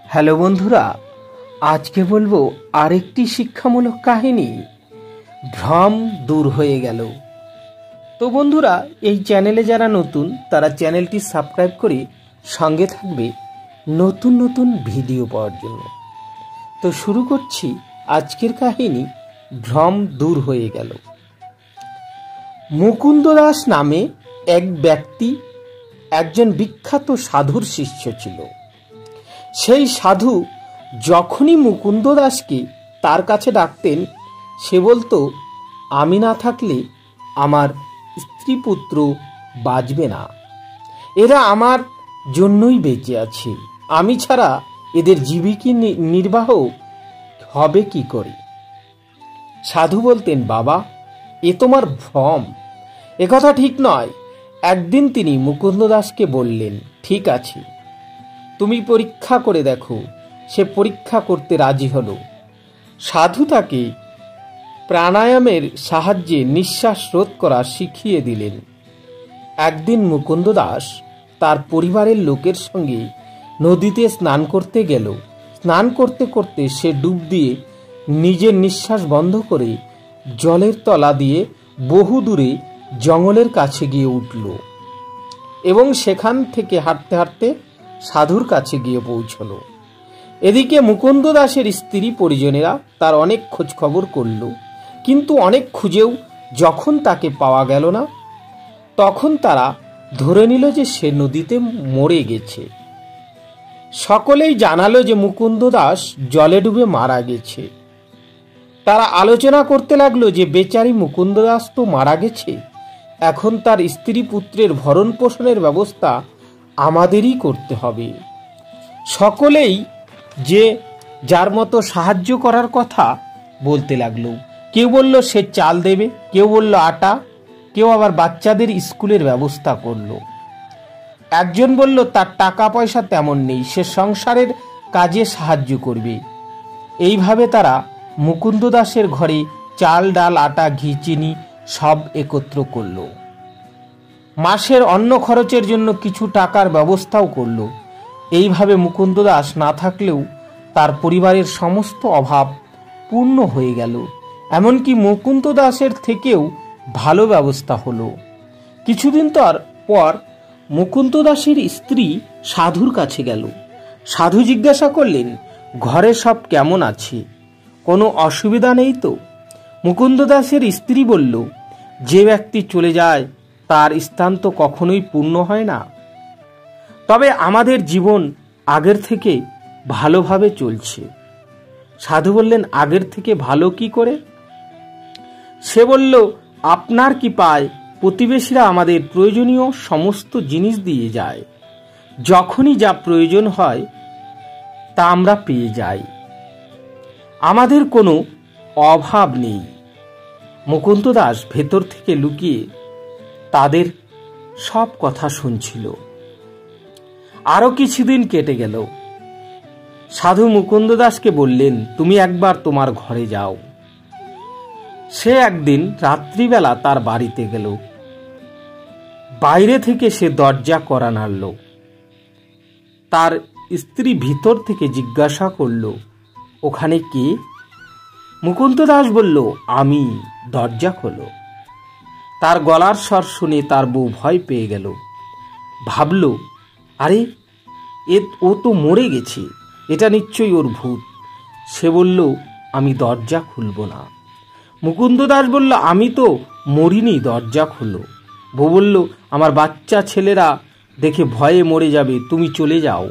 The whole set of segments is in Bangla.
হ্যালো বন্ধুরা, আজকে বলবো আরেকটি শিক্ষামূলক কাহিনী, ভ্রম দূর হয়ে গেল। তো বন্ধুরা, এই চ্যানেলে যারা নতুন তারা চ্যানেলটি সাবস্ক্রাইব করে সঙ্গে থাকবে নতুন নতুন ভিডিও পাওয়ার জন্য। তো শুরু করছি আজকের কাহিনী, ভ্রম দূর হয়ে গেল। মুকুন্দ দাস নামে এক ব্যক্তি একজন বিখ্যাত সাধুর শিষ্য ছিল। সেই সাধু যখনই মুকুন্দ দাসকে তার কাছে ডাকতেন, সে বলতো, আমি না থাকলে আমার স্ত্রী পুত্র বাঁচবে না, এরা আমার জন্যই বেঁচে আছে, আমি ছাড়া এদের জীবিকা নির্বাহ হবে কি করে। সাধু বলতেন, বাবা, এ তোমার ভ্রম, একথা ঠিক নয়। একদিন তিনি মুকুন্দ দাসকে বললেন, ঠিক আছে, তুমি পরীক্ষা করে দেখো। সে পরীক্ষা করতে রাজি হলো। সাধু তাকে প্রাণায়ামের সাহায্যে নিঃশ্বাস রোধ করা শিখিয়ে দিলেন। একদিন মুকুন্দ দাস তার পরিবারের লোকের সঙ্গে নদীতে স্নান করতে গেল। স্নান করতে করতে সে ডুব দিয়ে নিজের নিঃশ্বাস বন্ধ করে জলের তলা দিয়ে বহু দূরে জঙ্গলের কাছে গিয়ে উঠল এবং সেখান থেকে হাঁটতে হাঁটতে সাধুর কাছে গিয়ে পৌঁছল। এদিকে মুকুন্দ দাসের স্ত্রী পরিজনেরা তার অনেক খোঁজ খবর করল, কিন্তু অনেক খুঁজেও যখন তাকে পাওয়া গেল না, তখন তারা ধরে নিল যে সে নদীতে মরে গেছে। সকলেই জানালো যে মুকুন্দ দাস জলে ডুবে মারা গেছে। তারা আলোচনা করতে লাগলো যে বেচারি মুকুন্দ দাস তো মারা গেছে, এখন তার স্ত্রী পুত্রের ভরণ পোষণের ব্যবস্থা আমাদেরই করতে হবে। সকলেই যে যার মতো সাহায্য করার কথা বলতে লাগলো। কেউ বলল সে চাল দেবে, কেউ বলল আটা, কেউ আবার বাচ্চাদের স্কুলের ব্যবস্থা করলো। একজন বলল তার টাকা পয়সা তেমন নেই, সে সংসারের কাজে সাহায্য করবে। এইভাবে তারা মুকুন্দ দাসের ঘরে চাল, ডাল, আটা, ঘি, চিনি সব একত্র করলো। মাসের অন্ন খরচের জন্য কিছু টাকার ব্যবস্থাও করলো। এইভাবে মুকুন্দ দাস না থাকলেও তার পরিবারের সমস্ত অভাব পূর্ণ হয়ে গেল। এমনকি মুকুন্দ দাসের থেকেও ভালো ব্যবস্থা হলো। কিছুদিন পর মুকুন্দ দাসের স্ত্রী সাধুর কাছে গেল। সাধু জিজ্ঞাসা করলেন, ঘরে সব কেমন আছে, কোনো অসুবিধা নেই তো? মুকুন্দ দাসের স্ত্রী বলল, যে ব্যক্তি চলে যায় তার স্থান তো কখনোই পূর্ণ হয় না, তবে আমাদের জীবন আগের থেকে ভালোভাবে চলছে। সাধু বললেন, আগের থেকে ভালো কি করে? সে বলল, আপনার কৃপায় প্রতিবেশীরা আমাদের প্রয়োজনীয় সমস্ত জিনিস দিয়ে যায়। যখনই যা প্রয়োজন হয় তা আমরা পেয়ে যাই, আমাদের কোনো অভাব নেই। মুকুন্দ দাস ভেতর থেকে লুকিয়ে তাদের সব কথা শুনছিল। আরো কিছুদিন কেটে গেল। সাধু মুকুন্দ দাসকে বললেন, তুমি একবার তোমার ঘরে যাও। সে একদিন রাত্রিবেলা তার বাড়িতে গেল। বাইরে থেকে সে দরজা কড়া নাড়ল। তার স্ত্রী ভিতর থেকে জিজ্ঞাসা করল, ওখানে কে? মুকুন্দ দাস বলল, আমি। দরজা খোলো। তার গলার স্বর শুনে তার বউ ভয় পেয়ে গেল। ভাবল, আরে ও তো মরে গেছে, এটা নিশ্চয়ই ওর ভূত। সে বলল, আমি দরজা খুলব না। মুকুন্দ দাস বলল, আমি তো মরিনি, দরজা খুলো। বউ বলল, আমার বাচ্চা ছেলেরা দেখে ভয়ে মরে যাবে, তুমি চলে যাও।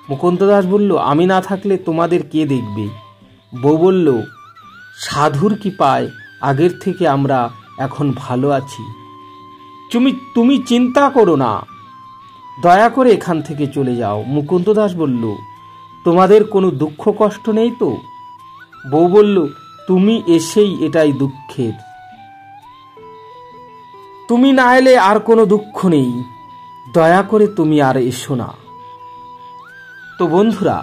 মুকুন্দ দাস বলল, আমি না থাকলে তোমাদের কে দেখবে? বউ বলল, সাধুর কৃপায় আগের থেকে আমরা এখন ভালো আছি, তুমি চিন্তা করো না, দয়া করে এখান থেকে চলে যাও। মুকুন্দ দাস বলল, তোমাদের কোনো দুঃখ কষ্ট নেই তো? বউ বলল, তুমি এসেই এটাই দুঃখের, তুমি না এলে আর কোনো দুঃখ নেই, দয়া করে তুমি আর এসো না। তো বন্ধুরা,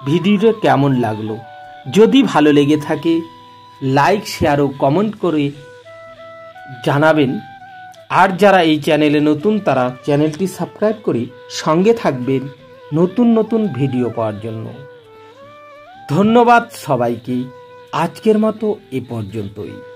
ভিডিওটা কেমন লাগলো? যদি ভালো লেগে থাকে লাইক, শেয়ার ও কমেন্ট করে জানাবেন। আর যারা এই চ্যানেলে নতুন তারা চ্যানেলটি সাবস্ক্রাইব করে সঙ্গে থাকবেন। নতুন নতুন ভিডিও পাওয়ার জন্য। ধন্যবাদ সবাইকে। আজকের মতো এ পর্যন্তই।